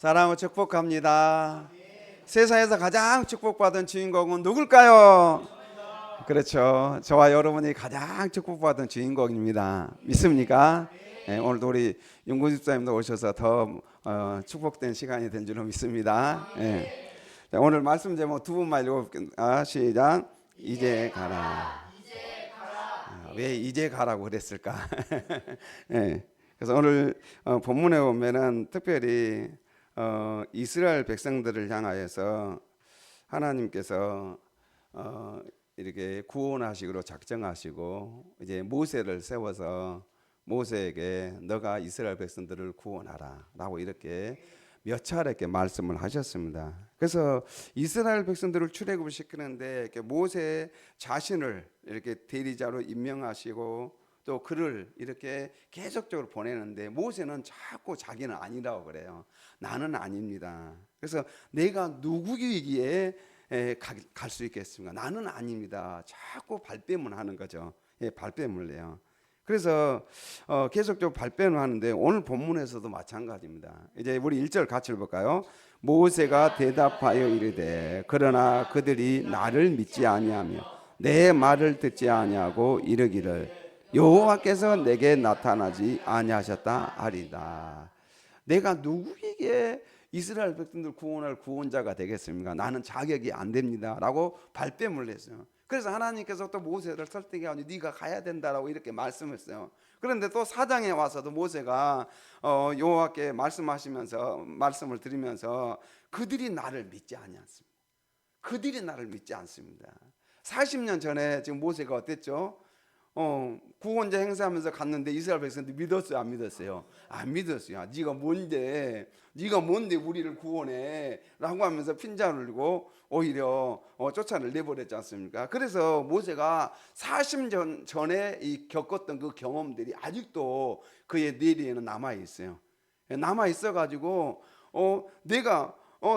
사랑을 축복합니다. 세상에서 가장 축복받은 주인공은 누굴까요? 그렇죠. 저와 여러분이 가장 축복받은 주인공입니다. 믿습니까? 네, 오늘도 우리 윤구 집사님도 오셔서 더 축복된 시간이 된 줄로 믿습니다. 네. 자, 오늘 말씀 제목 두 번만 읽어볼게요. 시작. 이제 가라. 왜 이제 가라고 그랬을까? 네. 그래서 오늘 본문에 보면은 특별히 이스라엘 백성들을 향하여서 하나님께서 이렇게 구원하시기로 작정하시고 이제 모세를 세워서 모세에게 너가 이스라엘 백성들을 구원하라라고 이렇게 몇 차례 이렇게 말씀을 하셨습니다. 그래서 이스라엘 백성들을 출애굽을 시키는데 이렇게 모세 자신을 이렇게 대리자로 임명하시고 또 그를 이렇게 계속적으로 보내는데 모세는 자꾸 자기는 아니라고 그래요. 나는 아닙니다. 그래서 내가 누구이기에 갈 수 있겠습니까? 나는 아닙니다. 자꾸 발뺌을 하는 거죠. 발뺌을 해요. 그래서 계속적으로 발뺌을 하는데 오늘 본문에서도 마찬가지입니다. 이제 우리 1절 같이 읽어볼까요? 모세가 대답하여 이르되 그러나 그들이 나를 믿지 아니하며 내 말을 듣지 아니하고 이르기를 여호와께서 내게 나타나지 아니하셨다 하리다. 내가 누구에게 이스라엘 백성들 구원할 구원자가 되겠습니까? 나는 자격이 안 됩니다 라고 발뺌을 했어요. 그래서 하나님께서 또 모세를 설득해가지고 네가 가야 된다라고 이렇게 말씀했어요. 그런데 또 4장에 와서도 모세가 여호와께 말씀을 드리면서 그들이 나를 믿지 아니하십니다. 그들이 나를 믿지 않습니다. 40년 전에 지금 모세가 어땠죠? 구원자 행사하면서 갔는데 이스라엘 백성들 믿었어요, 안 믿었어요? 안 믿었어요. 네가 뭔데 우리를 구원해? 라고 하면서 핀잔을 들고 오히려 쫓아를 내버렸지 않습니까? 그래서 모세가 40년 전에 겪었던 그 경험들이 아직도 그의 뇌리에는 남아 있어요. 남아 있어 가지고 내가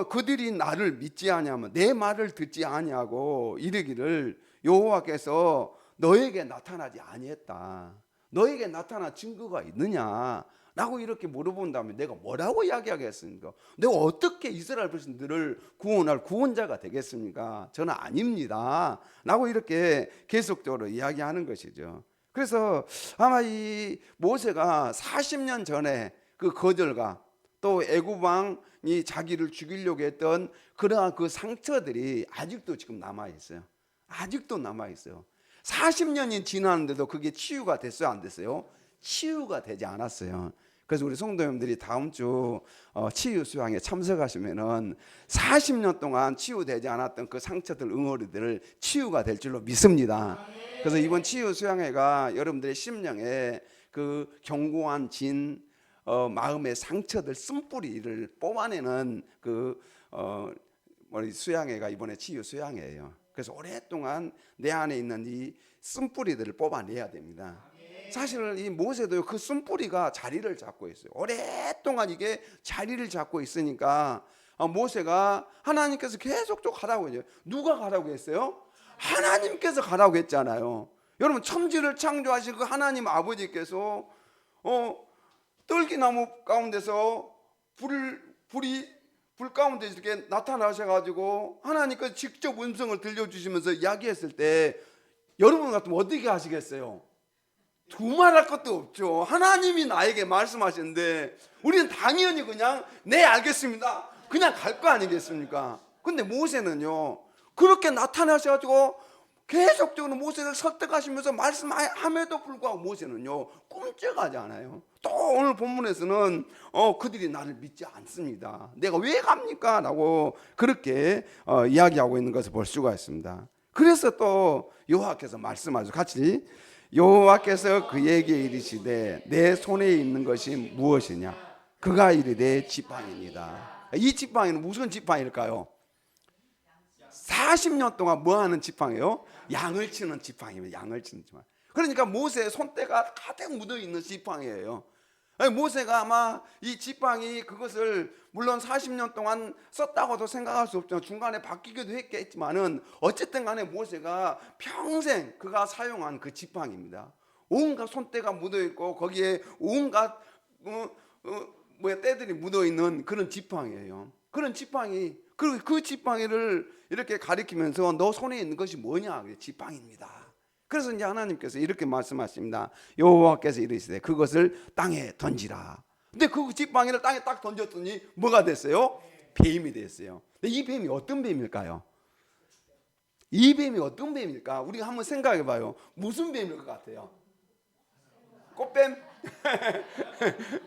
그들이 나를 믿지 아니하면 내 말을 듣지 아니하고 이르기를 여호와께서 너에게 나타나지 아니했다. 너에게 나타난 증거가 있느냐? 라고 이렇게 물어본다면 내가 뭐라고 이야기하겠습니까? 내가 어떻게 이스라엘 백성들을 구원할 구원자가 되겠습니까? 저는 아닙니다. 라고 이렇게 계속적으로 이야기하는 것이죠. 그래서 아마 이 모세가 40년 전에 그 거절과 또 애굽 왕이 자기를 죽이려고 했던 그러한 그 상처들이 아직도 지금 남아 있어요. 아직도 남아 있어요. 40년이 지났는데도 그게 치유가 됐어요, 안 됐어요? 치유가 되지 않았어요. 그래서 우리 성도님들이 다음 주 치유 수양에 참석하시면은 40년 동안 치유되지 않았던 그 상처들, 응어리들을 치유가 될 줄로 믿습니다. 그래서 이번 치유 수양회가 여러분들의 심령에 그 견고한 진 마음의 상처들, 쓴뿌리를 뽑아내는 그 수양회가 이번에 치유 수양회예요. 그래서 오랫동안 내 안에 있는 이 쓴뿌리들을 뽑아내야 됩니다. 사실 이 모세도 그 쓴뿌리가 자리를 잡고 있어요. 오랫동안 이게 자리를 잡고 있으니까 모세가 하나님께서 계속 가라고 해요. 누가 가라고 했어요? 하나님께서 가라고 했잖아요. 여러분 천지를 창조하신 그 하나님 아버지께서 떨기나무 가운데서 불 가운데 이렇게 나타나셔가지고 하나님께서 직접 음성을 들려주시면서 이야기했을 때 여러분 같으면 어떻게 하시겠어요? 두말할 것도 없죠. 하나님이 나에게 말씀하시는데 우리는 당연히 그냥 네 알겠습니다 그냥 갈 거 아니겠습니까? 근데 모세는요 그렇게 나타나셔가지고 계속적으로 모세를 설득하시면서 말씀함에도 불구하고 모세는요 꼼짝하지 않아요. 또 오늘 본문에서는 그들이 나를 믿지 않습니다. 내가 왜 갑니까? 라고 그렇게 이야기하고 있는 것을 볼 수가 있습니다. 그래서 또 여호와께서 말씀하시죠. 같이 여호와께서 그에게 이르시되 내 손에 있는 것이 무엇이냐? 그가 이르되 지팡이니라. 이 지팡이는 무슨 지팡이일까요? 40년 동안 뭐 하는 지팡이요? 양을 치는 지팡이입니다. 양을 치는 지팡이. 그러니까 모세의 손때가 가득 묻어 있는 지팡이예요. 모세가 아마 이 지팡이 그것을 물론 40년 동안 썼다고도 생각할 수 없지만 중간에 바뀌기도 했겠지만은 어쨌든 간에 모세가 평생 그가 사용한 그 지팡이입니다. 온갖 손때가 묻어 있고 거기에 온갖 뭐야 때들이 묻어 있는 그런 지팡이에요. 그런 지팡이, 그 지팡이를 이렇게 가리키면서 너 손에 있는 것이 뭐냐? 지팡이입니다. 그래서 이제 하나님께서 이렇게 말씀하십니다. 여호와께서 이르시되 그것을 땅에 던지라. 근데 그 지팡이를 땅에 딱 던졌더니 뭐가 됐어요? 뱀이 됐어요. 근데 이 뱀이 어떤 뱀일까요? 이 뱀이 어떤 뱀일까? 우리가 한번 생각해 봐요. 무슨 뱀일 것 같아요? 꽃뱀?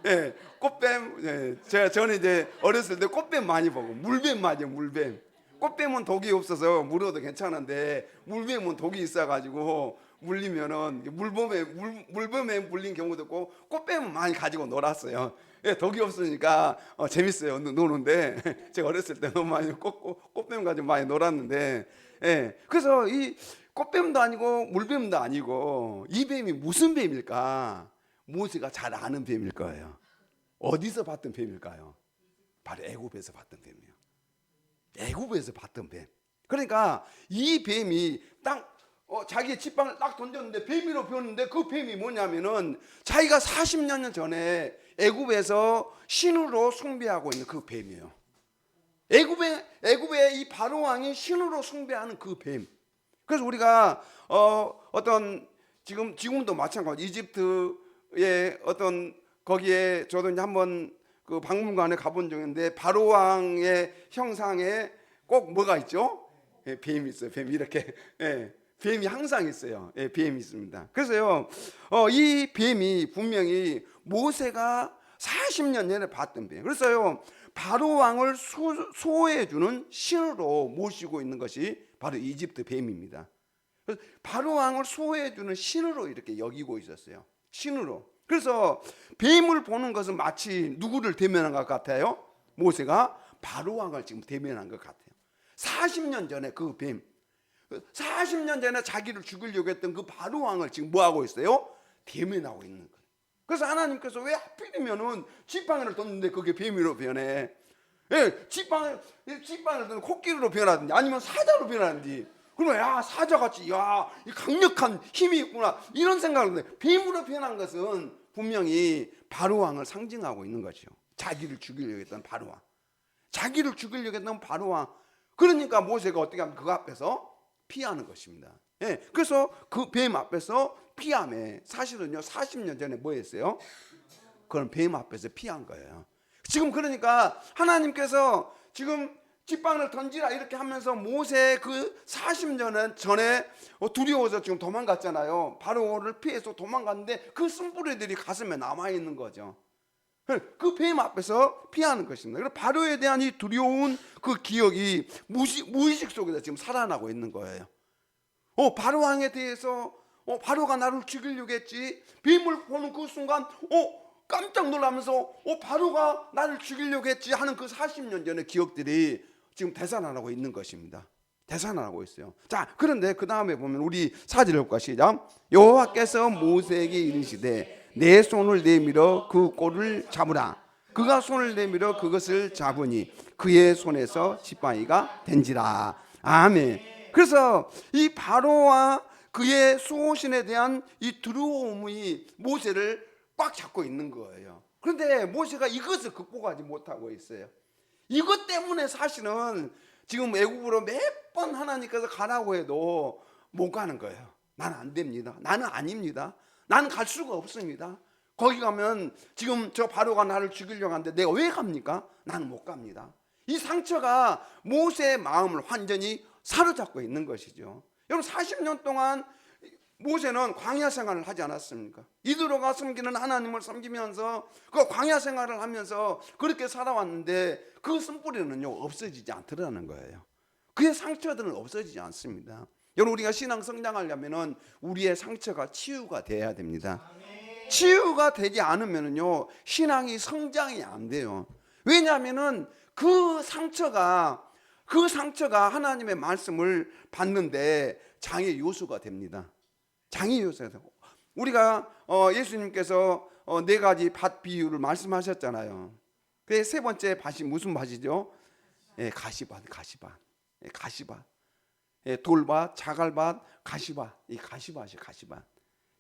예, 꽃뱀. 예, 저는 이제 어렸을 때 꽃뱀 많이 보고 물뱀 맞아요, 물뱀. 꽃뱀은 독이 없어서 물어도 괜찮은데 물뱀은 독이 있어가지고 물리면은 물범에 물린 경우도 있고 꽃뱀은 많이 가지고 놀았어요. 예, 독이 없으니까 재밌어요, 노는데. 제가 어렸을 때 너무 많이 꽃뱀 가지고 많이 놀았는데, 예, 그래서 이 꽃뱀도 아니고 물뱀도 아니고 이 뱀이 무슨 뱀일까? 모세가 잘 아는 뱀일 거예요. 어디서 봤던 뱀일까요? 바로 애굽에서 봤던 뱀이에요. 애굽에서 봤던 뱀. 그러니까 이 뱀이 딱 자기의 지팡이를 딱 던졌는데 뱀이로 변했는데 그 뱀이 뭐냐면은 자기가 40년 전에 애굽에서 신으로 숭배하고 있는 그 뱀이에요. 애굽의 이 바로 왕이 신으로 숭배하는 그 뱀. 그래서 우리가 어떤 지금도 마찬가지 이집트의 어떤 거기에 저도 이제 한번 그 박물관에 가본 적이 있는데 바로 왕의 형상에 꼭 뭐가 있죠? 예, 뱀이 있어요. 뱀이 이렇게, 예, 뱀이 항상 있어요. 예, 뱀이 있습니다. 그래서요, 이 뱀이 분명히 모세가 40년 전에 봤던 뱀. 그래서요, 바로 왕을 수호해주는 신으로 모시고 있는 것이 바로 이집트 뱀입니다. 그래서 바로 왕을 수호해주는 신으로 이렇게 여기고 있었어요. 신으로. 그래서 뱀을 보는 것은 마치 누구를 대면한 것 같아요? 모세가 바로 왕을 지금 대면한 것 같아요. 40년 전에 그 뱀, 40년 전에 자기를 죽이려고 했던 그 바로 왕을 지금 뭐 하고 있어요? 대면하고 있는 거예요. 그래서 하나님께서 왜 하필이면은 지팡이를 뒀는데 그게 뱀으로 변해? 예, 지팡이를 뒀는데 코끼리로 변하든지 아니면 사자로 변하든지. 그러면 야, 사자같이 야, 이 강력한 힘이 있구나 이런 생각을 하는데 뱀으로 변한 것은 분명히 바로 왕을 상징하고 있는 거죠. 자기를 죽이려고 했던 바로 왕, 자기를 죽이려고 했던 바로 왕. 그러니까 모세가 어떻게 하면 그 앞에서 피하는 것입니다. 예, 그래서 그 뱀 앞에서 피함에 사실은요 40년 전에 뭐 했어요? 그런 뱀 앞에서 피한 거예요. 지금 그러니까 하나님께서 지금 지팡이를 던지라 이렇게 하면서 모세 그 40년 전에 두려워서 지금 도망갔잖아요. 바로를 피해서 도망갔는데 그 쓴뿌리들이 가슴에 남아있는 거죠. 그 뱀 앞에서 피하는 것입니다. 그래서 바로에 대한 이 두려운 그 기억이 무의식 속에서 지금 살아나고 있는 거예요. 바로 왕에 대해서 바로가 나를 죽이려고 했지. 뱀을 보는 그 순간 깜짝 놀라면서 바로가 나를 죽이려고 했지 하는 그 40년 전의 기억들이 지금 되살아나고 있는 것입니다. 되살아나고 있어요. 자, 그런데 그 다음에 보면 우리 4절 볼까 시작. 여호와께서 모세에게 이르시되 내 손을 내밀어 그 꼴을 잡으라. 그가 손을 내밀어 그것을 잡으니 그의 손에서 지팡이가 된지라. 아멘. 그래서 이 바로와 그의 수호신에 대한 이 두려움이 모세를 꽉 잡고 있는 거예요. 그런데 모세가 이것을 극복하지 못하고 있어요. 이것 때문에 사실은 지금 애굽으로 몇 번 하나님께서 가라고 해도 못 가는 거예요. 나는 안 됩니다. 나는 아닙니다. 나는 갈 수가 없습니다. 거기 가면 지금 저 바로가 나를 죽이려고 하는데 내가 왜 갑니까? 나는 못 갑니다. 이 상처가 모세의 마음을 완전히 사로잡고 있는 것이죠. 여러분 40년 동안 모세는 광야 생활을 하지 않았습니까? 이드로가 섬기는 하나님을 섬기면서 그 광야 생활을 하면서 그렇게 살아왔는데 그 쓴뿌리는요 없어지지 않더라는 거예요. 그의 상처들은 없어지지 않습니다. 여러분 우리가 신앙 성장하려면은 우리의 상처가 치유가 돼야 됩니다. 치유가 되지 않으면은요 신앙이 성장이 안 돼요. 왜냐하면은 그 상처가 하나님의 말씀을 받는데 장애 요소가 됩니다. 장애 요소에서 우리가 예수님께서 네 가지 밭 비유를 말씀하셨잖아요. 그 세 번째 밭이 무슨 밭이죠? 예, 가시밭. 예, 가시밭. 예, 돌밭, 자갈밭, 가시밭. 이 가시밭이 가시밭.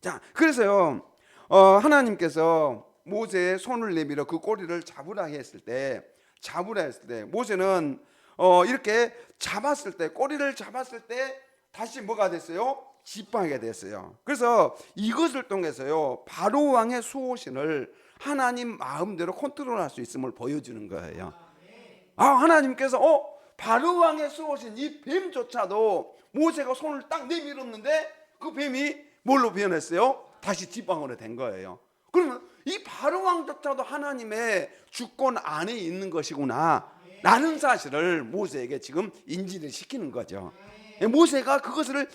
자, 그래서요 하나님께서 모세의 손을 내밀어 그 꼬리를 잡으라 했을 때 모세는 이렇게 잡았을 때, 꼬리를 잡았을 때 다시 뭐가 됐어요? 지팡이가 됐어요. 그래서 이것을 통해서요, 바로 왕의 수호신을 하나님 마음대로 컨트롤할 수 있음을 보여주는 거예요. 하나님께서 바로 왕의 수호신 이 뱀조차도 모세가 손을 딱 내밀었는데 그 뱀이 뭘로 변했어요? 다시 지팡이로 된 거예요. 그러면 이 바로 왕조차도 하나님의 주권 안에 있는 것이구나 라는 사실을 모세에게 지금 인지를 시키는 거죠. 모세가 그것을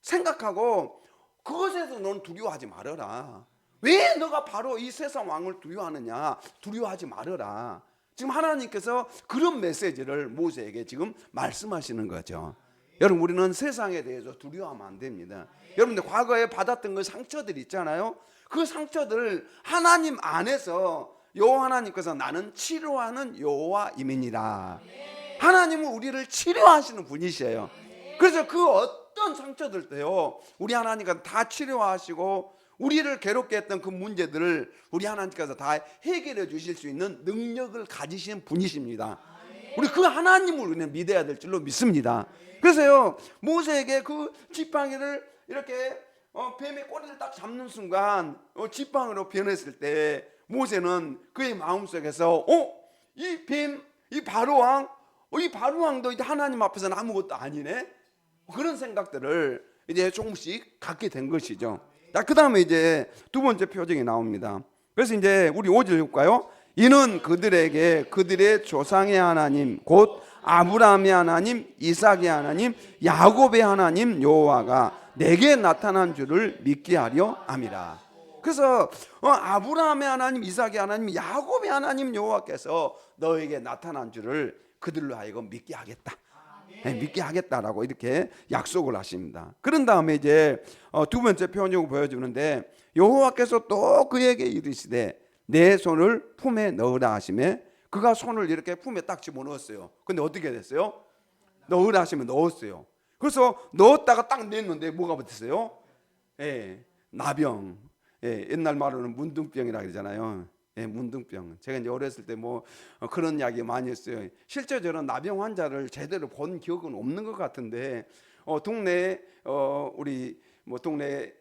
생각하고 그것에서 넌 두려워하지 말아라. 왜 너가 바로 이 세상 왕을 두려워하느냐? 두려워하지 말아라. 지금 하나님께서 그런 메시지를 모세에게 지금 말씀하시는 거죠. 여러분, 우리는 세상에 대해서 두려워하면 안 됩니다. 여러분들 과거에 받았던 그 상처들 있잖아요. 그 상처들을 하나님 안에서 여호와 하나님께서 나는 치료하는 여호와임이니라. 하나님은 우리를 치료하시는 분이세요. 그래서 그 어떤 상처들도요, 우리 하나님께서 다 치료하시고 우리를 괴롭게 했던 그 문제들을 우리 하나님께서 다 해결해 주실 수 있는 능력을 가지신 분이십니다. 우리 그 하나님을 우리는 믿어야 될 줄로 믿습니다. 그래서요, 모세에게 그 지팡이를 이렇게 뱀의 꼬리를 딱 잡는 순간 지팡이로 변했을 때 모세는 그의 마음속에서 이 뱀, 이 바로왕, 이 바로왕도 하나님 앞에서는 아무것도 아니네, 그런 생각들을 이제 조금씩 갖게 된 것이죠. 그 다음에 이제 두 번째 표정이 나옵니다. 그래서 이제 우리 5절 볼까요? 이는 그들에게 그들의 조상의 하나님 곧 아브라함의 하나님, 이삭의 하나님, 야곱의 하나님 여호와가 내게 나타난 줄을 믿게 하려 함이라. 그래서 아브라함의 하나님, 이삭의 하나님, 야곱의 하나님 여호와께서 너에게 나타난 줄을 그들로 하여금 믿게 하겠다. 믿게 하겠다라고 이렇게 약속을 하십니다. 그런 다음에 이제 두 번째 표적을 보여주는데, 여호와께서 또 그에게 이르시되 내 손을 품에 넣으라 하시매 그가 손을 이렇게 품에 딱 집어넣었어요. 근데 어떻게 됐어요? 넣으라 하시면 넣었어요. 그래서 넣었다가 딱 냈는데 뭐가 붙었어요? 나병. 옛날 말로는 문둥병이라고 그러잖아요. 문둥병. 제가 이제 어렸을 때 뭐 그런 이야기 많이 했어요. 실제 저는 나병 환자를 제대로 본 기억은 없는 것 같은데 동네 우리 동네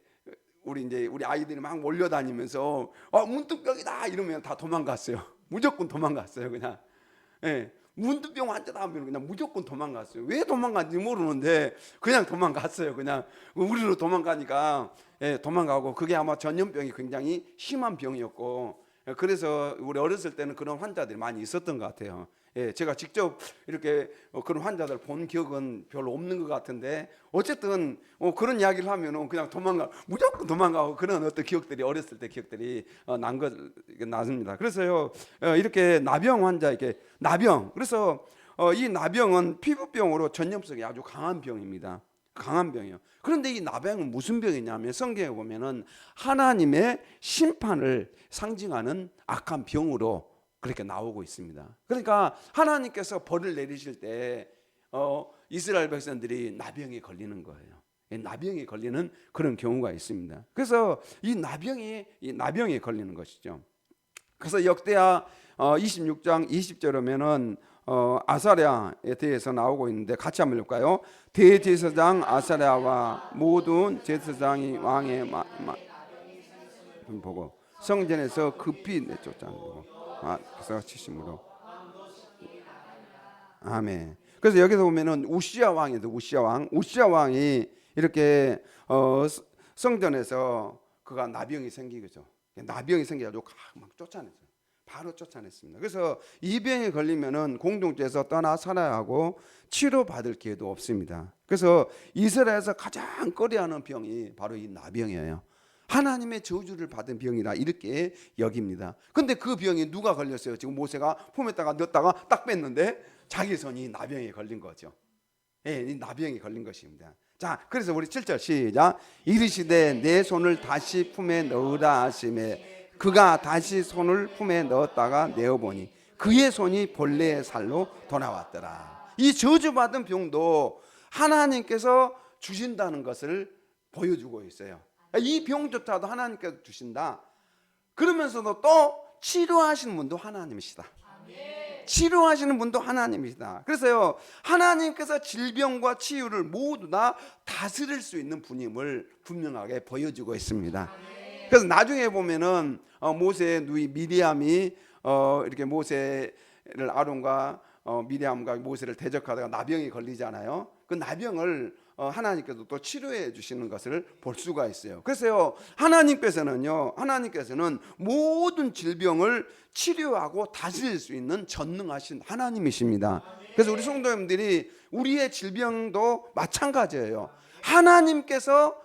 우리 이제 우리 아이들이 막 몰려다니면서 문둥병이다 이러면 다 도망갔어요. 무조건 도망갔어요. 그냥 문둥병 환자다 하면 그냥 무조건 도망갔어요. 왜 도망갔는지 모르는데 그냥 도망갔어요. 그냥 우리로 도망가니까 도망가고, 그게 아마 전염병이 굉장히 심한 병이었고, 그래서 우리 어렸을 때는 그런 환자들이 많이 있었던 것 같아요. 제가 직접 이렇게 그런 환자들 본 기억은 별로 없는 것 같은데, 어쨌든 그런 이야기를 하면은 그냥 무조건 도망가고 그런 어떤 기억들이, 어렸을 때 기억들이 나습니다. 그래서요, 이렇게 나병 환자, 이렇게 나병, 그래서 이 나병은 피부병으로 전염성이 아주 강한 병입니다. 강한 병이요. 그런데 이 나병은 무슨 병이냐면, 성경에 보면은 하나님의 심판을 상징하는 악한 병으로 그렇게 나오고 있습니다. 그러니까 하나님께서 벌을 내리실 때 이스라엘 백성들이 나병에 걸리는 거예요. 나병에 걸리는 그런 경우가 있습니다. 그래서 이 나병에 걸리는 것이죠. 그래서 역대하 26장 20절 오면은 아사랴에 대해서 나오고 있는데 같이 한번 볼까요? 대제사장 아사랴와 모든 제사장이 왕의 보고 성전에서 급히 내쫓아내고 그래서 치심으로. 아멘. 그래서 여기서 보면은 우시야 왕이도 우시야 왕이 이렇게 성전에서 그가 나병이 생기죠. 나병이 생겨가지고 막 쫓아냈어요. 바로 쫓아냈습니다. 그래서 이 병에 걸리면은 공동체에서 떠나 살아야 하고 치료받을 기회도 없습니다. 그래서 이스라엘에서 가장 꺼려하는 병이 바로 이 나병이에요. 하나님의 저주를 받은 병이라 이렇게 여깁니다. 근데 그 병이 누가 걸렸어요? 지금 모세가 품에다가 넣었다가 딱 뺐는데 자기 손이 나병에 걸린 거죠. 이 나병에 걸린 것입니다. 자, 그래서 우리 7절 시작. 이르시되 내 손을 다시 품에 넣으라 하시매 그가 다시 손을 품에 넣었다가 내어보니 그의 손이 본래의 살로 돌아왔더라. 이 저주받은 병도 하나님께서 주신다는 것을 보여주고 있어요. 이 병조차도 하나님께서 주신다. 그러면서도 또 치료하시는 분도 하나님이시다. 치료하시는 분도 하나님이시다. 그래서요, 하나님께서 질병과 치유를 모두 다 다스릴 수 있는 분임을 분명하게 보여주고 있습니다. 그래서 나중에 보면은 모세의 누이 미리암이 이렇게 모세를 아론과 미리암과 모세를 대적하다가 나병이 걸리잖아요. 그 나병을 하나님께서 또 치료해 주시는 것을 볼 수가 있어요. 그래서요, 하나님께서는 모든 질병을 치료하고 다스릴 수 있는 전능하신 하나님이십니다. 그래서 우리 성도님들이 우리의 질병도 마찬가지예요. 하나님께서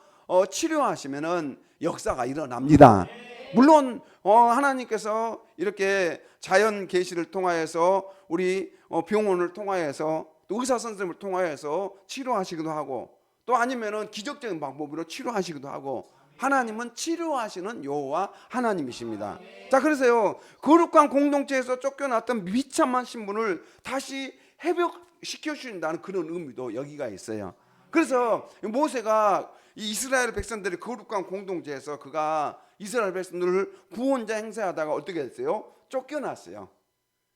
치료하시면은 역사가 일어납니다. 물론 하나님께서 이렇게 자연 계시를 통하여서 우리 병원을 통하여서 또 의사 선생님을 통하여서 치료하시기도 하고, 또 아니면은 기적적인 방법으로 치료하시기도 하고, 하나님은 치료하시는 여호와 하나님이십니다. 자, 그래서요, 거룩한 공동체에서 쫓겨났던 비참한 신분을 다시 회복시켜 주신다는 그런 의미도 여기가 있어요. 그래서 모세가 이 이스라엘 백성들의 거룩한 공동체에서 그가 이스라엘 백성들을 구원자 행세하다가 어떻게 됐어요? 쫓겨났어요.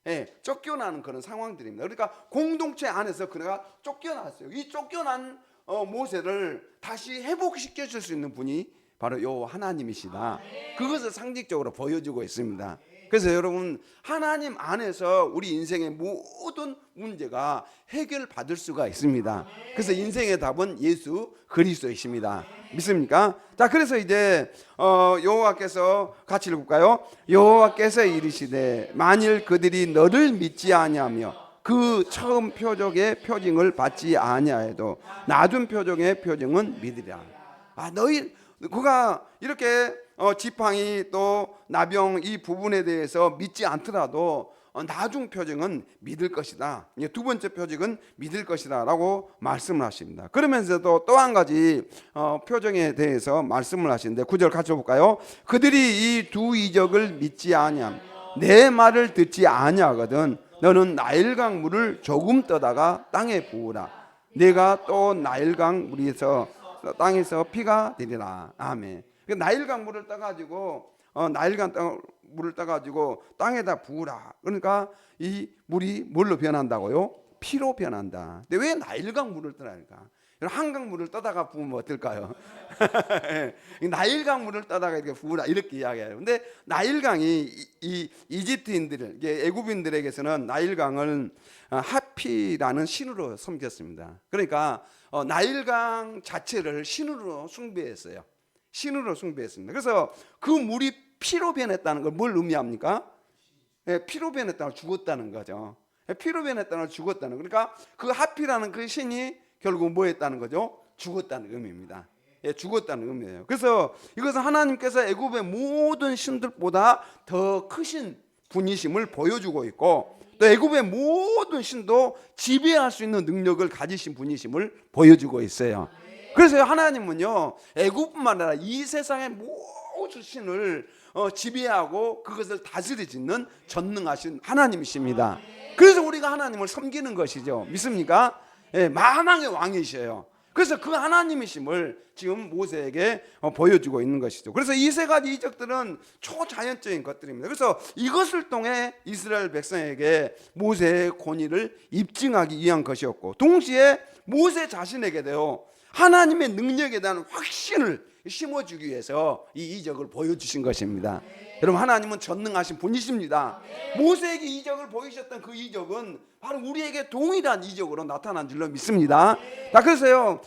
예, 쫓겨나는 그런 상황들입니다. 그러니까 공동체 안에서 그가 쫓겨났어요. 이 쫓겨난 모세를 다시 회복시켜 줄 수 있는 분이 바로 여호와 하나님이시다. 그것을 상징적으로 보여주고 있습니다. 그래서 여러분, 하나님 안에서 우리 인생의 모든 문제가 해결받을 수가 있습니다. 그래서 인생의 답은 예수 그리스도이십니다. 믿습니까? 자, 그래서 이제 여호와께서 같이 읽을까요? 여호와께서 이르시되 만일 그들이 너를 믿지 아니하며 그 처음 표적의 표징을 받지 아니하여도 낮은 표적의 표징은 믿으리라. 그가 이렇게 지팡이 또 나병 이 부분에 대해서 믿지 않더라도 나중 표징은 믿을 것이다. 두 번째 표징은 믿을 것이다 라고 말씀을 하십니다. 그러면서도 또 한 가지 표징에 대해서 말씀을 하시는데 9절 같이 볼까요? 그들이 이 두 이적을 믿지 아니함 내 말을 듣지 아니하거든 너는 나일강 물을 조금 떠다가 땅에 부으라. 내가 또 나일강 물에서 땅에서 피가 되리라. 아멘. 나일강 물을 떠가지고 물을 떠가지고 땅에다 부으라. 그러니까 이 물이 뭘로 변한다고요? 피로 변한다. 근데 왜 나일강 물을 떠나니까? 한강 물을 떠다가 부으면 어떨까요? 나일강 물을 떠다가 이렇게 부으라 이렇게 이야기해요. 근데 나일강이 이 이집트인들, 애굽인들에게서는 나일강을 하피라는 신으로 섬겼습니다. 그러니까 나일강 자체를 신으로 숭배했어요. 신으로 숭배했습니다. 그래서 그 물이 피로 변했다는 걸 뭘 의미합니까? 피로 변했다는 걸 죽었다는 거죠. 피로 변했다는 걸 죽었다는. 그러니까 그 하피라는 그 신이 결국 뭐 했다는 거죠? 죽었다는 의미입니다. 죽었다는 의미예요. 그래서 이것은 하나님께서 애굽의 모든 신들보다 더 크신 분이심을 보여주고 있고, 또 애굽의 모든 신도 지배할 수 있는 능력을 가지신 분이심을 보여주고 있어요. 그래서 하나님은요, 애굽뿐만 아니라 이 세상의 모든 신을 지배하고 그것을 다스리시는 전능하신 하나님이십니다. 그래서 우리가 하나님을 섬기는 것이죠. 믿습니까? 만왕의 왕이셔요. 그래서 그 하나님이심을 지금 모세에게 보여주고 있는 것이죠. 그래서 이 세 가지 이적들은 초자연적인 것들입니다. 그래서 이것을 통해 이스라엘 백성에게 모세의 권위를 입증하기 위한 것이었고, 동시에 모세 자신에게도요, 하나님의 능력에 대한 확신을 심어주기 위해서 이 이적을 보여주신 것입니다. 여러분, 하나님은 전능하신 분이십니다. 모세에게 이적을 보이셨던 그 이적은 바로 우리에게 동일한 이적으로 나타난 줄로 믿습니다. 자, 그래서요,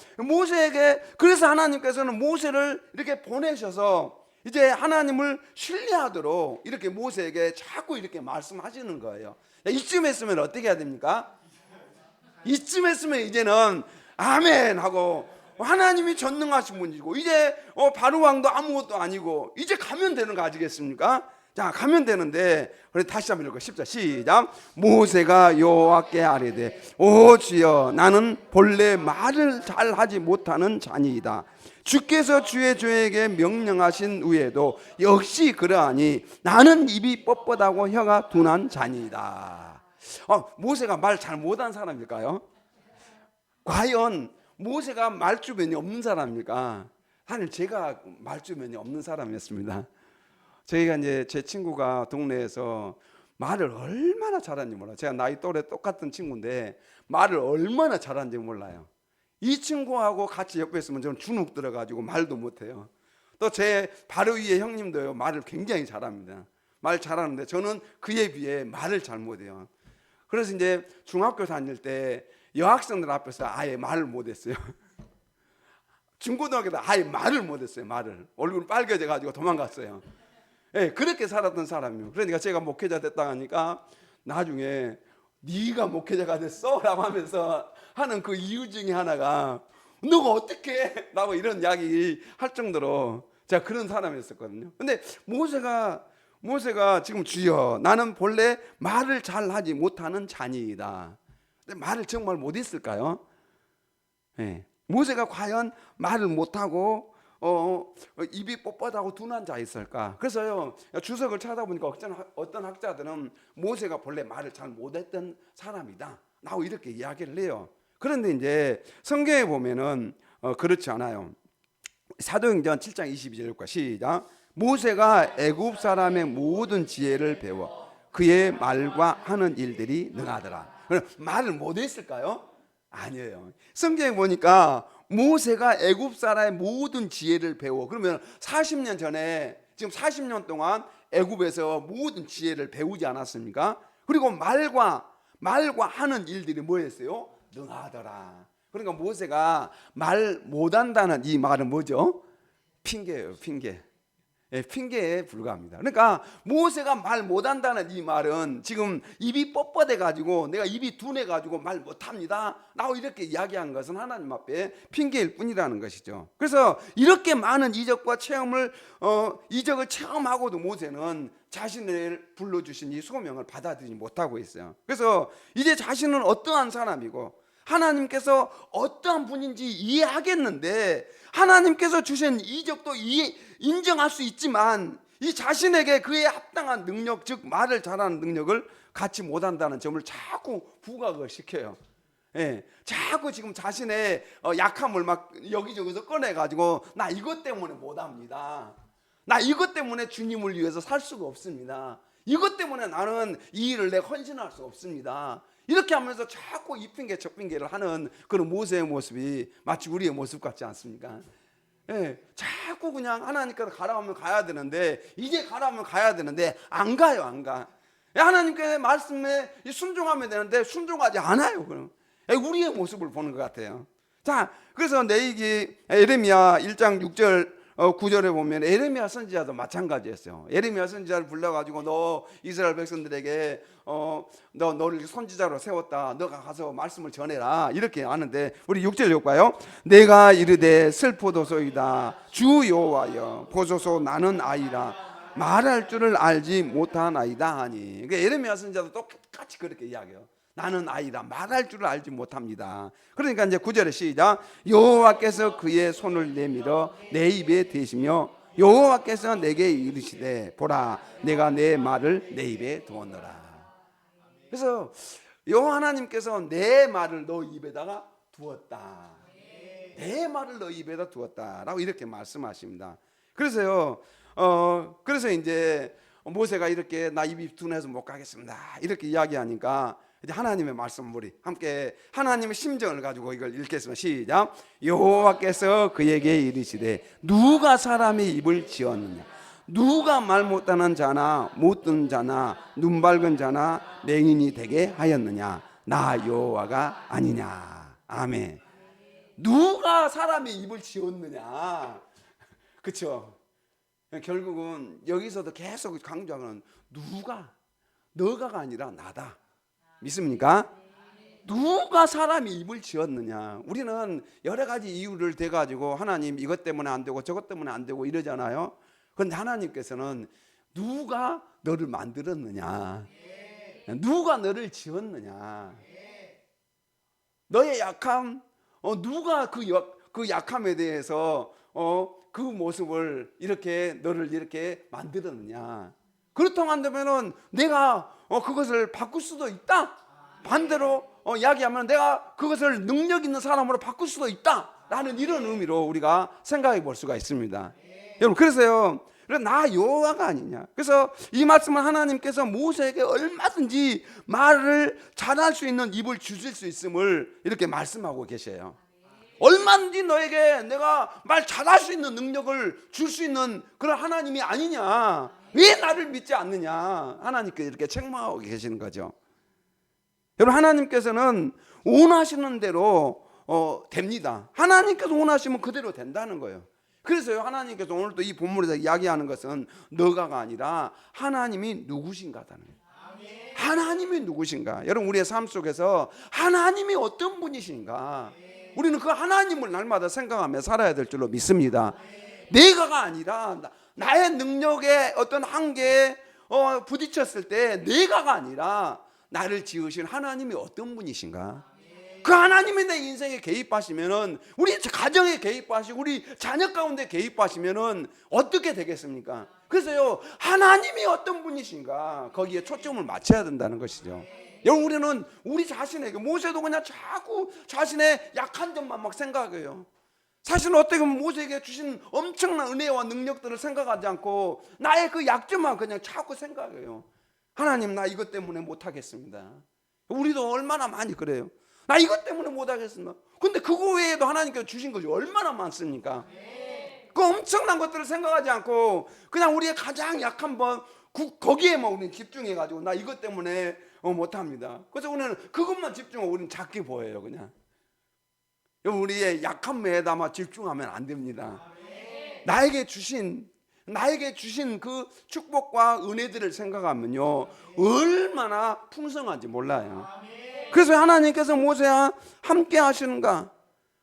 그래서 하나님께서는 모세를 이렇게 보내셔서 이제 하나님을 신뢰하도록 이렇게 모세에게 자꾸 이렇게 말씀하시는 거예요. 이쯤 했으면 어떻게 해야 됩니까? 이쯤 했으면 이제는 아멘 하고, 하나님이 전능하신 분이고 이제 바로 왕도 아무것도 아니고 이제 가면 되는 거 아니겠습니까? 자, 가면 되는데, 그래 다시 한번 읽어 10절 시작. 모세가 여호와께 아뢰되 오 주여 나는 본래 말을 잘 하지 못하는 자니이다. 주께서 주의 종에게 명령하신 후에도 역시 그러하니 나는 입이 뻣뻣하고 혀가 둔한 자니이다. 모세가 말 잘 못한 사람일까요? 과연 모세가 말주변이 없는 사람입니까? 사실 제가 말주변이 없는 사람이었습니다. 저희가 이제 제 친구가 동네에서 말을 얼마나 잘하는지 몰라요. 제가 나이 또래 똑같은 친구인데 말을 얼마나 잘하는지 몰라요. 이 친구하고 같이 옆에 있으면 저는 주눅 들어가지고 말도 못해요. 또 제 바로 위에 형님도요, 말을 굉장히 잘합니다. 말 잘하는데 저는 그에 비해 말을 잘 못해요. 그래서 이제 중학교 다닐 때 여학생들 앞에서 아예 말을 못했어요. 중고등학교 때 아예 말을 못했어요. 말을 얼굴 빨개져 가지고 도망갔어요. 예, 그렇게 살았던 사람이에요. 그러니까 제가 목회자 됐다 하니까 나중에 네가 목회자가 됐어? 라고 하면서 하는 그 이유 중에 하나가 너가 어떻게 라고 이런 이야기 할 정도로 제가 그런 사람이었었거든요. 근데 모세가 지금 주여 나는 본래 말을 잘 하지 못하는 자니이다. 근데 말을 정말 못했을까요? 예. 모세가 과연 말을 못하고 입이 뻣뻣하고 둔한 자였을까? 그래서요, 주석을 찾아보니까 어떤 학자들은 모세가 본래 말을 잘 못했던 사람이다 라고 이렇게 이야기를 해요. 그런데 이제 성경에 보면은 그렇지 않아요. 사도행전 7장 22절과 시작. 모세가 애굽 사람의 모든 지혜를 배워 그의 말과 하는 일들이 능하더라. 말을 못했을까요? 아니에요. 성경에 보니까 모세가 애굽 사람의 모든 지혜를 배워. 그러면 40년 전에 지금 40년 동안 애굽에서 모든 지혜를 배우지 않았습니까? 그리고 말과 하는 일들이 뭐였어요? 능하더라. 그러니까 모세가 말 못한다는 이 말은 뭐죠? 핑계예요. 핑계. 예, 핑계에 불과합니다. 그러니까 모세가 말 못한다는 이 말은 지금 입이 뻣뻣해 가지고 내가 입이 둔해 가지고 말 못합니다 라고 이렇게 이야기한 것은 하나님 앞에 핑계일 뿐이라는 것이죠. 그래서 이렇게 많은 이적을 체험하고도 모세는 자신을 불러주신 이 소명을 받아들이지 못하고 있어요. 그래서 이제 자신은 어떠한 사람이고 하나님께서 어떠한 분인지 이해하겠는데 하나님께서 주신 이적도 인정할 수 있지만 이 자신에게 그에 합당한 능력, 즉 말을 잘하는 능력을 갖지 못한다는 점을 자꾸 부각을 시켜요. 예, 자꾸 지금 자신의 약함을 막 여기저기서 꺼내가지고 나 이것 때문에 못합니다. 나 이것 때문에 주님을 위해서 살 수가 없습니다. 이것 때문에 나는 이 일을 내가 헌신할 수 없습니다. 이렇게 하면서 자꾸 이 핑계 저 핑계를 하는 그런 모세의 모습이 마치 우리의 모습 같지 않습니까? 예, 자꾸 그냥 하나님께서 가라하면 가야 되는데 이제 가라하면 가야 되는데 안 가요. 안 가. 하나님께서 말씀에 순종하면 되는데 순종하지 않아요. 그럼 우리의 모습을 보는 것 같아요. 자, 그래서 내이기 예레미야 1장 6절 9절에 보면 예레미야 선지자도 마찬가지였어요. 예레미야 선지자를 불러가지고 너 이스라엘 백성들에게 너를 선지자로 세웠다. 너가 가서 말씀을 전해라. 이렇게 하는데 우리 6절 읽을까요? 내가 이르되 슬프도소이다. 주 여호와여 보소서 나는 아이라 말할 줄을 알지 못하나이다 하니. 그러니까 예레미야 선지자도 똑같이 그렇게 이야기해요. 나는 아이다. 말할 줄을 알지 못합니다. 그러니까 이제 9절에 시작. 여호와께서 그의 손을 내밀어 내 입에 대시며 여호와께서 내게 이르시되 보라 내가 내 말을 내 입에 두었노라. 그래서 여호와 하나님께서 내 말을 너 입에다가 두었다. 내 말을 너 입에다 두었다라고 이렇게 말씀하십니다. 그래서요. 그래서 이제 모세가 이렇게 나 입이 둔해서 못 가겠습니다. 이렇게 이야기하니까 이제 하나님의 말씀 우리 함께 하나님의 심정을 가지고 이걸 읽겠습니다. 시작. 여호와께서 그에게 이르시되 누가 사람의 입을 지었느냐? 누가 말 못하는 자나 못 듣는 자나 눈 밝은 자나 맹인이 되게 하였느냐? 나 여호와가 아니냐? 아멘. 누가 사람의 입을 지었느냐? 그렇죠? 결국은 여기서도 계속 강조하는 너가가 아니라 나다. 믿습니까? 누가 사람이 입을 지었느냐? 우리는 여러 가지 이유를 대가지고 하나님 이것 때문에 안 되고 저것 때문에 안 되고 이러잖아요. 그런데 하나님께서는 누가 너를 만들었느냐? 누가 너를 지었느냐? 너의 약함, 누가 그 약함에 대해서 그 모습을 너를 이렇게 만들었느냐? 그렇다고 한다면은 내가 그것을 바꿀 수도 있다. 반대로 이야기하면 내가 그것을 능력 있는 사람으로 바꿀 수도 있다. 라는 이런 의미로 우리가 생각해 볼 수가 있습니다. 여러분 그래서요. 그래서 나 여호와가 아니냐. 그래서 이 말씀은 하나님께서 모세에게 얼마든지 말을 잘할 수 있는 입을 주실 수 있음을 이렇게 말씀하고 계셔요. 얼마든지 너에게 내가 말 잘할 수 있는 능력을 줄 수 있는 그런 하나님이 아니냐. 왜 나를 믿지 않느냐. 하나님께 이렇게 책망하고 계시는 거죠. 여러분, 하나님께서는 원하시는 대로 됩니다. 하나님께서 원하시면 그대로 된다는 거예요. 그래서요, 하나님께서 오늘도 이 본문에서 이야기하는 것은 너가가 아니라 하나님이 누구신가다는 거예요. 하나님이 누구신가. 여러분, 우리의 삶 속에서 하나님이 어떤 분이신가, 우리는 그 하나님을 날마다 생각하며 살아야 될 줄로 믿습니다. 내가가 아니라 나의 능력의 어떤 한계에 부딪혔을 때 내가가 아니라 나를 지으신 하나님이 어떤 분이신가. 그 하나님이 내 인생에 개입하시면은, 우리 가정에 개입하시고 우리 자녀 가운데 개입하시면은 어떻게 되겠습니까? 그래서요, 하나님이 어떤 분이신가, 거기에 초점을 맞춰야 된다는 것이죠. 여러분, 우리는 우리 자신에게, 모세도 그냥 자꾸 자신의 약한 점만 막 생각해요. 사실은 어떻게 보면 모세에게 주신 엄청난 은혜와 능력들을 생각하지 않고 나의 그 약점만 그냥 자꾸 생각해요. 하나님, 나 이것 때문에 못하겠습니다. 우리도 얼마나 많이 그래요. 나 이것 때문에 못하겠습니다. 근데 그거 외에도 하나님께서 주신 것이 얼마나 많습니까? 그 엄청난 것들을 생각하지 않고 그냥 우리의 가장 약한 거기에만 우리는 집중해가지고 나 이것 때문에 못합니다. 그래서 우리는 그것만 집중하고 우리는 작게 보여요. 그냥 우리의 약한 면에다만 집중하면 안 됩니다. 나에게 주신 그 축복과 은혜들을 생각하면요, 얼마나 풍성한지 몰라요. 그래서 하나님께서 모세와 함께 하시는가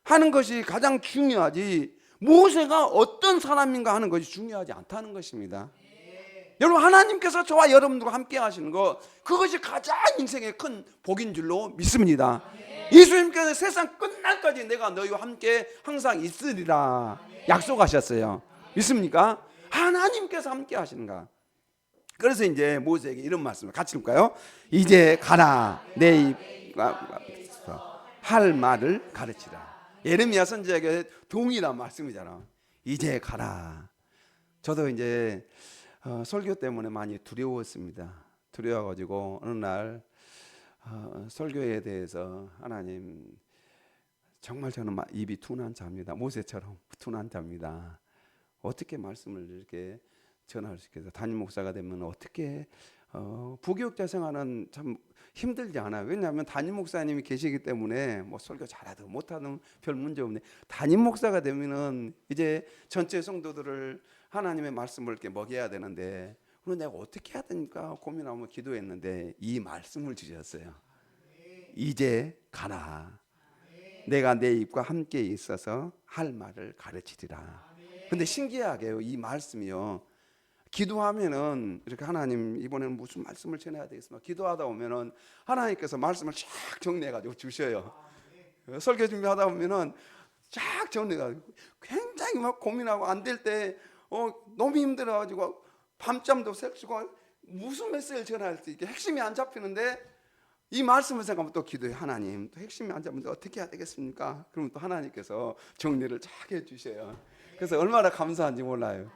하는 것이 가장 중요하지, 모세가 어떤 사람인가 하는 것이 중요하지 않다는 것입니다. 여러분, 하나님께서 저와 여러분들과 함께 하시는 것, 그것이 가장 인생의 큰 복인 줄로 믿습니다. 예수님께서 세상 끝날까지 내가 너희와 함께 항상 있으리라 약속하셨어요. 믿습니까? 하나님께서 함께 하시는가. 그래서 이제 모세에게 이런 말씀을 같이 읽을까요? 이제 가라, 내 입과 할 말을 가르치라. 예레미야 선지자에게 동일한 말씀이잖아. 이제 가라. 저도 이제 설교 때문에 많이 두려웠습니다. 두려워가지고 어느 날 설교에 대해서, 하나님, 정말 저는 입이 둔한 자입니다. 모세처럼 둔한 자입니다. 어떻게 말씀을 이렇게 전할 수 있겠어요? 담임 목사가 되면 어떻게 부교육자 생활은 참 힘들지 않아요. 왜냐하면 담임 목사님이 계시기 때문에 뭐 설교 잘하든 못하든 별 문제 없네. 담임 목사가 되면은 이제 전체 성도들을 하나님의 말씀을 이렇게 먹여야 되는데, 그럼 내가 어떻게 해야 되니까 고민하며 기도했는데 이 말씀을 주셨어요. 이제 가라. 내가 내 입과 함께 있어서 할 말을 가르치리라. 근데 신기하게요, 이 말씀이요, 기도하면은 이렇게 하나님 이번에는 무슨 말씀을 전해야 되겠습니까? 기도하다 보면은 하나님께서 말씀을 쫙 정리해가지고 주셔요. 설교 준비하다 보면은 쫙 정리해가지고 굉장히 막 고민하고 안 될 때 너무 힘들어가지고 밤잠도 새고 무슨 메시지를 전할 수 있게 핵심이 안 잡히는데, 이 말씀을 생각하면 또 기도해. 하나님, 또 핵심이 안 잡히는데 어떻게 해야 되겠습니까? 그러면 또 하나님께서 정리를 쫙 해주셔요. 그래서 얼마나 감사한지 몰라요.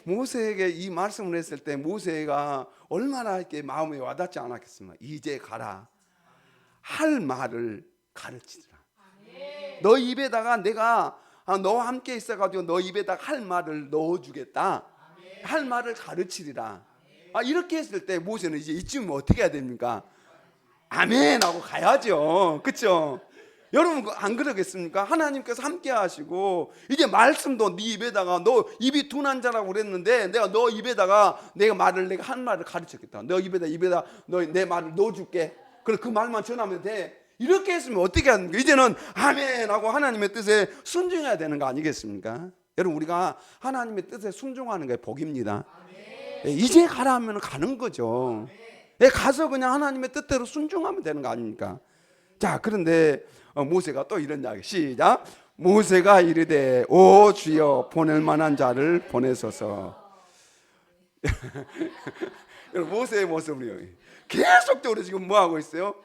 모세에게 이 말씀을 했을 때 모세가 얼마나 이렇게 마음에 와닿지 않았겠습니까? 이제 가라, 할 말을 가르치라. 너 입에다가 내가 너와 함께 있어가지고 너 입에다가 할 말을 넣어주겠다. 할 말을 가르치리라. 이렇게 했을 때 모세는 이제 이쯤이면 어떻게 해야 됩니까? 아멘 하고 가야죠. 그렇죠? 여러분, 안 그러겠습니까? 하나님께서 함께 하시고 이제 말씀도 네 입에다가, 너 입이 둔한 자라고 그랬는데 내가 너 입에다가 내가 한 말을 가르쳤겠다. 너 입에다 너 내 말을 넣어줄게. 그래, 그 말만 전하면 돼. 이렇게 했으면 어떻게 하는 거예요? 이제는 아멘 하고 하나님의 뜻에 순종해야 되는 거 아니겠습니까? 여러분, 우리가 하나님의 뜻에 순종하는 게 복입니다. 이제 가라 하면 가는 거죠. 가서 그냥 하나님의 뜻대로 순종하면 되는 거 아닙니까? 자, 그런데 모세가 또 이런 이야기, 시작. 모세가 이르되 오 주여 보낼 만한 자를 보내소서. 모세의 모습이요, 계속적으로 지금 뭐 하고 있어요?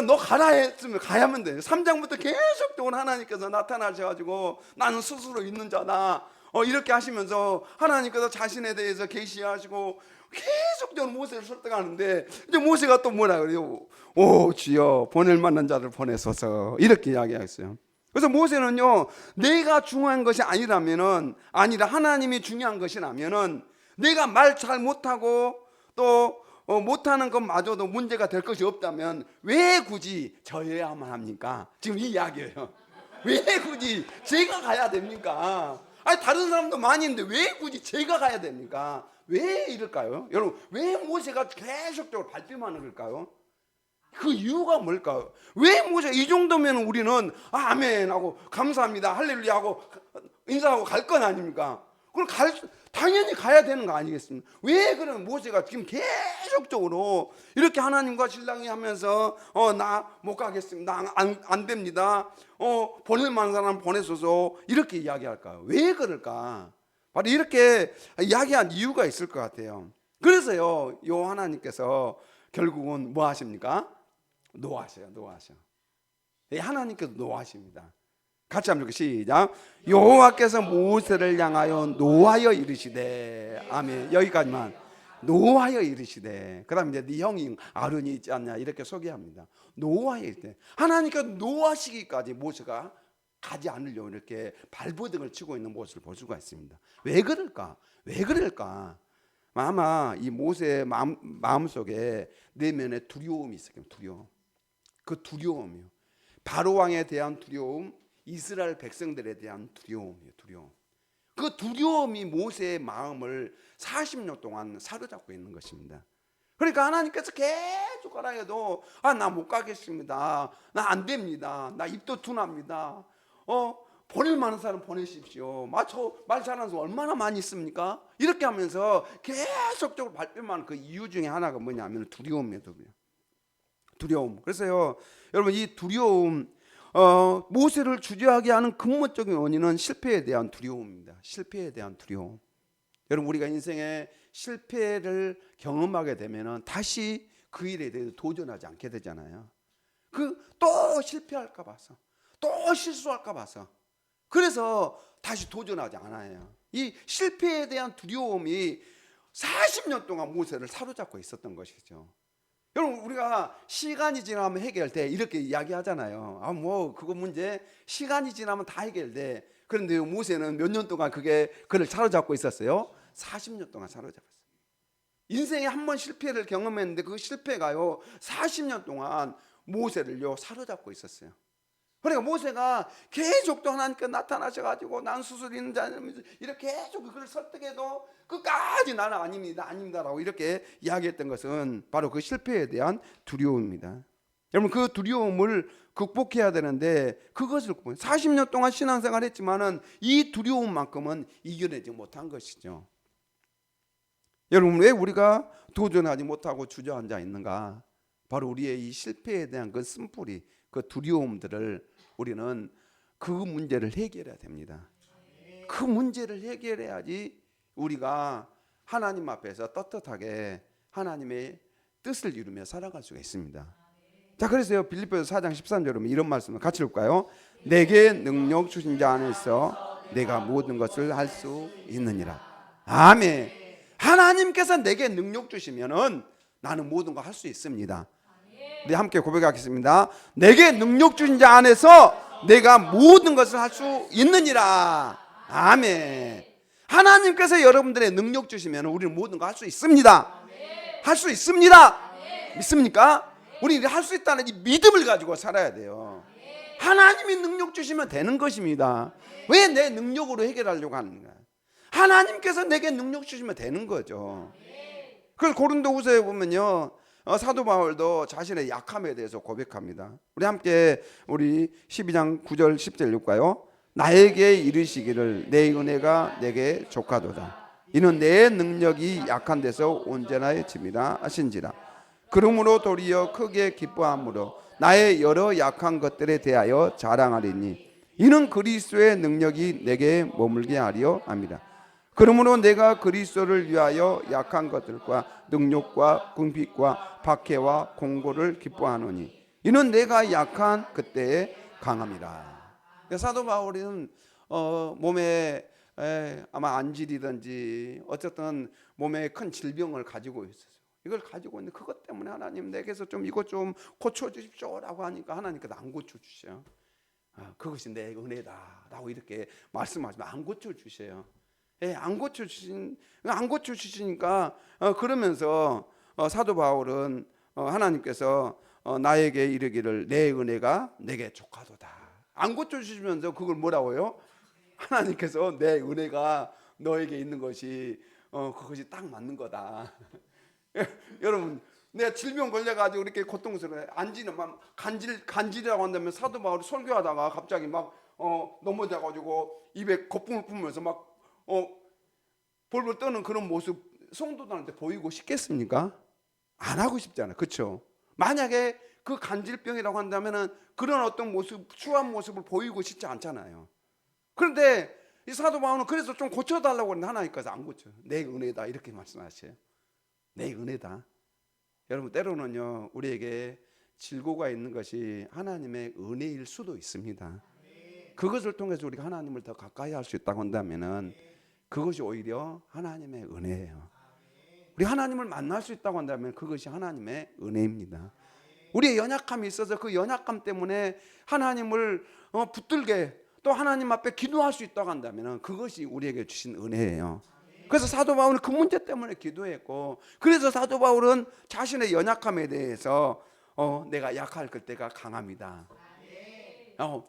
너 가라 했으면 가야만 돼요. 3장부터 계속적으로 하나님께서 나타나셔가지고 나는 스스로 있는 자다, 이렇게 하시면서 하나님께서 자신에 대해서 계시하시고 계속적으로 모세를 설득하는데 이제 모세가 또 뭐라 그래요? 오 주여 보낼 만한 자를 보내소서 이렇게 이야기했어요. 그래서 모세는요 내가 중요한 것이 아니라 하나님이 중요한 것이라면은 내가 말 잘 못하고 또 못하는 것마저도 문제가 될 것이 없다면 왜 굳이 저여야만 합니까? 지금 이 이야기예요. 왜 굳이 제가 가야 됩니까? 아니 다른 사람도 많이 있는데 왜 굳이 제가 가야 됩니까? 왜 이럴까요? 여러분 왜 모세가 계속적으로 발뺌하는 걸까요? 그 이유가 뭘까요? 왜 모세가 이 정도면 우리는 아멘 하고 감사합니다 할렐루야 하고 인사하고 갈 건 아닙니까? 그럼 당연히 가야 되는 거 아니겠습니까? 왜 그러면 모세가 지금 계속적으로 이렇게 하나님과 신랑이 하면서 나 못 가겠습니다. 안 됩니다. 보낼 만한 사람 보내소서 이렇게 이야기할까요? 왜 그럴까? 바로 이렇게 이야기한 이유가 있을 것 같아요. 그래서요 요 하나님께서 결국은 뭐 하십니까? 노하셔요. 하나님께서 노하십니다. 같이 한번 시작. 여호와께서 모세를 향하여 노하여 이르시되 아멘. 여기까지만. 노하여 이르시되 그다음 이제 네 형이 아론이 있지 않냐 이렇게 소개합니다. 노하여 이르시되 하나님께서 노하시기까지 모세가 가지 않으려고 이렇게 발버둥을 치고 있는 모습을 볼 수가 있습니다. 왜 그럴까? 아마 이 모세의 마음속에 내면에 두려움이 있어요. 그 두려움이요. 바로 왕에 대한 두려움, 이스라엘 백성들에 대한 두려움이에요. 그 두려움이 모세의 마음을 40년 동안 사로잡고 있는 것입니다. 그러니까 하나님께서 계속 하라 해도 나 못 가겠습니다. 나 안 됩니다. 나 입도 둔합니다. 보낼 만한 사람 보내십시오. 말 잘하는 사람 얼마나 많이 있습니까? 이렇게 하면서 계속적으로 발뺌하는 그 이유 중에 하나가 뭐냐면 두려움이에요. 두려움. 그래서요 여러분 이 두려움 모세를 주저하게 하는 근본적인 원인은 실패에 대한 두려움입니다. 실패에 대한 두려움. 여러분 우리가 인생에 실패를 경험하게 되면은 다시 그 일에 대해서 도전하지 않게 되잖아요. 또 실패할까 봐서, 또 실수할까 봐서, 그래서 다시 도전하지 않아요. 이 실패에 대한 두려움이 40년 동안 모세를 사로잡고 있었던 것이죠. 여러분 우리가 시간이 지나면 해결돼 이렇게 이야기하잖아요. 그거 문제 시간이 지나면 다 해결돼. 그런데 모세는 몇 년 동안 그를 사로잡고 있었어요? 40년 동안 사로잡았어요. 인생에 한 번 실패를 경험했는데 그 실패가요 40년 동안 모세를요 사로잡고 있었어요. 그러니까 모세가 계속 또 하나님께 나타나셔가지고 난 스스로 있는 자는 이렇게 계속 그걸 설득해도 끝까지 나는 아닙니다라고 이렇게 이야기했던 것은 바로 그 실패에 대한 두려움입니다. 여러분 그 두려움을 극복해야 되는데 그것을 40년 동안 신앙생활 했지만은 이 두려움만큼은 이겨내지 못한 것이죠. 여러분 왜 우리가 도전하지 못하고 주저앉아 있는가? 바로 우리의 이 실패에 대한 그 쓴뿌리, 그 두려움들을 우리는 그 문제를 해결해야 됩니다. 그 문제를 해결해야지 우리가 하나님 앞에서 떳떳하게 하나님의 뜻을 이루며 살아갈 수가 있습니다. 자, 그래서요 빌립보서 4장 13절에 이런 말씀을 같이 읽을까요? 내게 능력 주신 자 안에서 내가 모든 것을 할 수 있느니라. 아멘. 하나님께서 내게 능력 주시면은 나는 모든 거 할 수 있습니다. 우리 함께 고백하겠습니다. 내게 능력 주신 자 안에서 내가 모든 것을 할 수 있느니라. 아멘. 하나님께서 여러분들의 능력 주시면 우리는 모든 거 할 수 있습니다. 할 수 있습니다. 믿습니까? 우리 할 수 있다는 이 믿음을 가지고 살아야 돼요. 하나님이 능력 주시면 되는 것입니다. 왜 내 능력으로 해결하려고 하는가? 하나님께서 내게 능력 주시면 되는 거죠. 그걸 고린도후서에 보면요 사도 바울도 자신의 약함에 대해서 고백합니다. 우리 함께 우리 12장 9절 10절 읽을까요? 나에게 이르시기를 내 은혜가 내게 족하도다. 이는 내 능력이 약한 데서 온전하여 짐이라 하신지라. 그러므로 도리어 크게 기뻐함으로 나의 여러 약한 것들에 대하여 자랑하리니 이는 그리스도의 능력이 내게 머물게 하려 함이라. 그러므로 내가 그리스도를 위하여 약한 것들과 능력과 궁핍과 박해와 공고를 기뻐하노니 이는 내가 약한 그때에 강함이라. 사도 바울은 몸에 아마 안질이든지 어쨌든 몸에 큰 질병을 가지고 있었어요. 이걸 가지고 있는데 그것 때문에 하나님 내게서 좀 이것 좀 고쳐주십시오라고 하니까 하나님께서 안 고쳐주셔요. 그것이 내 은혜다라고 이렇게 말씀하시면 안 고쳐주셔요. 안 고쳐주시니까 그러면서 사도 바울은 하나님께서 나에게 이르기를 내 은혜가 내게 족하도다. 안 고쳐주시면서 그걸 뭐라고요? 하나님께서 내 은혜가 너에게 있는 것이 그것이 딱 맞는 거다. 여러분, 내가 질병 걸려가지고 이렇게 고통스러워 안지는 막 간질이라고 한다면 사도 바울이 설교하다가 갑자기 막 넘어져가지고 입에 거품을 뿜으면서 막 벌벌 떠는 그런 모습 성도들한테 보이고 싶겠습니까? 안 하고 싶잖아요. 그렇죠? 만약에 그 간질병이라고 한다면은 그런 어떤 모습, 추한 모습을 보이고 싶지 않잖아요. 그런데 이 사도 바울은 그래서 좀 고쳐달라고 하는데 하나님께서 안 고쳐요. 내 은혜다 이렇게 말씀하셔요. 내 은혜다. 여러분 때로는요 우리에게 질고가 있는 것이 하나님의 은혜일 수도 있습니다. 그것을 통해서 우리가 하나님을 더 가까이 할 수 있다고 한다면은 그것이 오히려 하나님의 은혜예요. 우리 하나님을 만날 수 있다고 한다면 그것이 하나님의 은혜입니다. 우리의 연약함이 있어서 그 연약함 때문에 하나님을 붙들게 또 하나님 앞에 기도할 수 있다고 한다면 그것이 우리에게 주신 은혜예요. 그래서 사도 바울은 그 문제 때문에 기도했고, 그래서 사도 바울은 자신의 연약함에 대해서 내가 약할 때가 강합니다.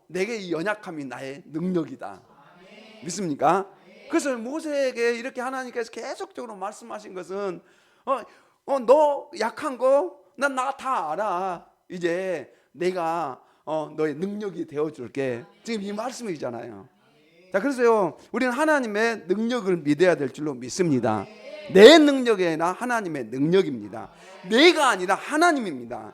내게 이 연약함이 나의 능력이다. 믿습니까? 그래서 모세에게 이렇게 하나님께서 계속적으로 말씀하신 것은 너 약한 거 난 나 다 알아. 이제 내가 너의 능력이 되어줄게. 지금 이 말씀이잖아요. 자, 그래서요 우리는 하나님의 능력을 믿어야 될 줄로 믿습니다. 내 능력이 아니라 하나님의 능력입니다. 내가 아니라 하나님입니다.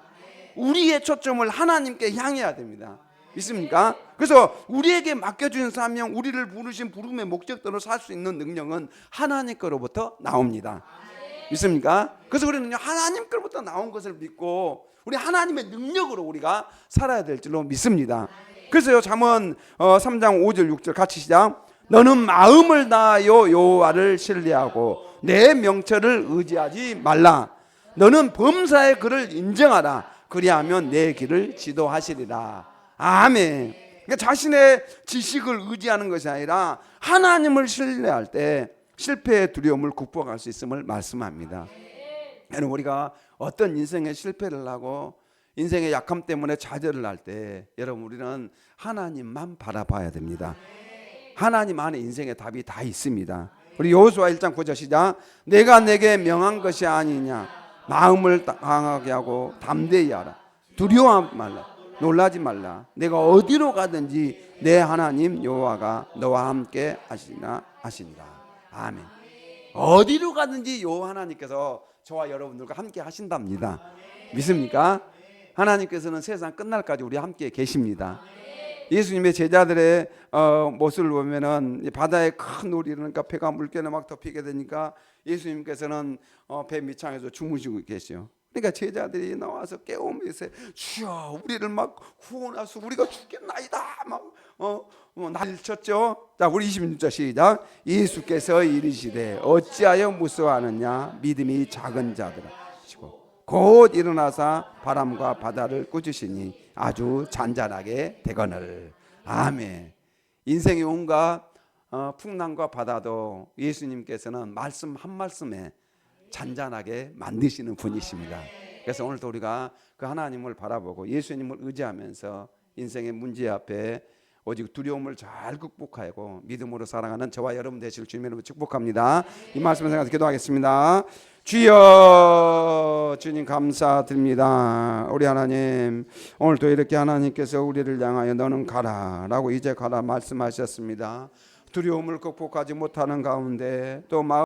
우리의 초점을 하나님께 향해야 됩니다. 믿습니까? 그래서 우리에게 맡겨주신 사명, 우리를 부르신 부름의 목적대로 살 수 있는 능력은 하나님 거로부터 나옵니다. 믿습니까? 그래서 우리는 하나님 거로부터 나온 것을 믿고 우리 하나님의 능력으로 우리가 살아야 될 줄로 믿습니다. 그래서요 잠언 3장 5절 6절 같이 시작. 너는 마음을 다하여 여호와를 신뢰하고 내 명철을 의지하지 말라. 너는 범사의 그를 인정하라. 그리하면 내 길을 지도하시리라. 아멘. 그러니까 자신의 지식을 의지하는 것이 아니라 하나님을 신뢰할 때 실패의 두려움을 극복할 수 있음을 말씀합니다. 여러분 우리가 어떤 인생의 실패를 하고 인생의 약함 때문에 좌절을 할 때 여러분 우리는 하나님만 바라봐야 됩니다. 하나님 안에 인생의 답이 다 있습니다. 우리 여호수아 1장 9절 시작. 내가 내게 명한 것이 아니냐. 마음을 강하게 하고 담대히 하라. 두려워하지 말라. 놀라지 말라. 내가 어디로 가든지 내 하나님 여호와가 너와 함께 하신다. 아멘. 어디로 가든지 여호와 하나님께서 저와 여러분들과 함께 하신답니다. 믿습니까? 하나님께서는 세상 끝날까지 우리 함께 계십니다. 예수님의 제자들의 모습을 보면은 바다에 큰 우리를 그러니까 배가 물결에 막 덮이게 되니까 예수님께서는 배 밑창에서 주무시고 계시요. 그러니까 제자들이 나와서 깨우면서 주여 우리를 막 구원하소 우리가 죽겠나이다 막 난리를 쳤죠. 자 우리 26절 시작. 예수께서 이르시되 어찌하여 무서워하느냐 믿음이 작은 자들아 곧 일어나사 바람과 바다를 꾸짖으니 아주 잔잔하게 되거늘. 아멘. 인생의 온갖 풍랑과 바다도 예수님께서는 말씀 한 말씀에 잔잔하게 만드시는 분이십니다. 그래서 오늘도 우리가 그 하나님을 바라보고 예수님을 의지하면서 인생의 문제 앞에 오직 두려움을 잘 극복하고 믿음으로 살아가는 저와 여러분 되실 주님의 이름으로 축복합니다. 이 말씀을 생각해서 기도하겠습니다. 주여 주님 감사드립니다. 우리 하나님 오늘도 이렇게 하나님께서 우리를 향하여 너는 가라 라고 이제 가라 말씀하셨습니다. 두려움을 극복하지 못하는 가운데 또 마음